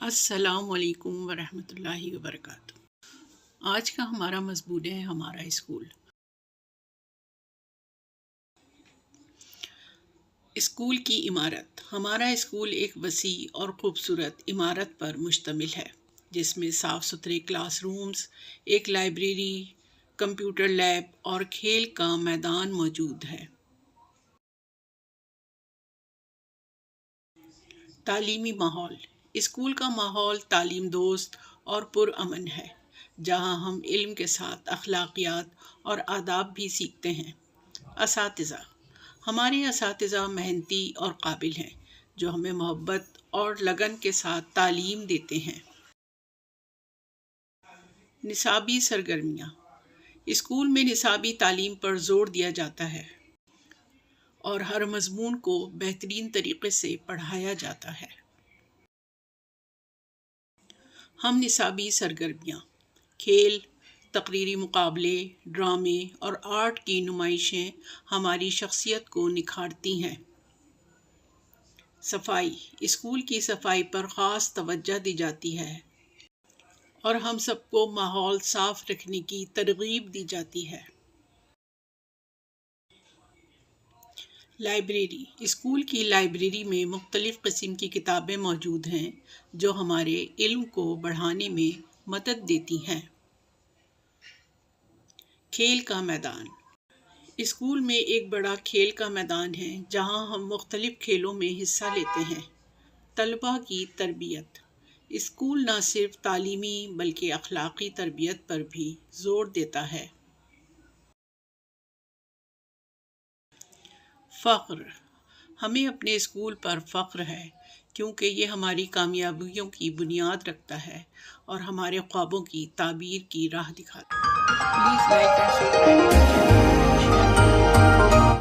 السلام علیکم ورحمۃ اللہ وبرکاتہ۔ آج کا ہمارا مضمون ہے ہمارا اسکول۔ اسکول کی عمارت۔ ہمارا اسکول ایک وسیع اور خوبصورت عمارت پر مشتمل ہے جس میں صاف ستھرے کلاس رومز، ایک لائبریری، کمپیوٹر لیب اور کھیل کا میدان موجود ہے۔ تعلیمی ماحول۔ اسکول کا ماحول تعلیم دوست اور پرامن ہے، جہاں ہم علم کے ساتھ اخلاقیات اور آداب بھی سیکھتے ہیں۔ اساتذہ۔ ہمارے اساتذہ محنتی اور قابل ہیں جو ہمیں محبت اور لگن کے ساتھ تعلیم دیتے ہیں۔ نصابی سرگرمیاں۔ اسکول میں نصابی تعلیم پر زور دیا جاتا ہے اور ہر مضمون کو بہترین طریقے سے پڑھایا جاتا ہے۔ ہم نصابی سرگرمیاں، کھیل، تقریری مقابلے، ڈرامے اور آرٹ کی نمائشیں ہماری شخصیت کو نکھارتی ہیں۔ صفائی۔ اسکول کی صفائی پر خاص توجہ دی جاتی ہے اور ہم سب کو ماحول صاف رکھنے کی ترغیب دی جاتی ہے۔ لائبریری۔ اسکول کی لائبریری میں مختلف قسم کی کتابیں موجود ہیں جو ہمارے علم کو بڑھانے میں مدد دیتی ہیں۔ کھیل کا میدان۔ اسکول میں ایک بڑا کھیل کا میدان ہے جہاں ہم مختلف کھیلوں میں حصہ لیتے ہیں۔ طلباء کی تربیت۔ اسکول نہ صرف تعلیمی بلکہ اخلاقی تربیت پر بھی زور دیتا ہے۔ فخر۔ ہمیں اپنے اسکول پر فخر ہے کیونکہ یہ ہماری کامیابیوں کی بنیاد رکھتا ہے اور ہمارے خوابوں کی تعبیر کی راہ دکھاتا ہے۔ Please like and share.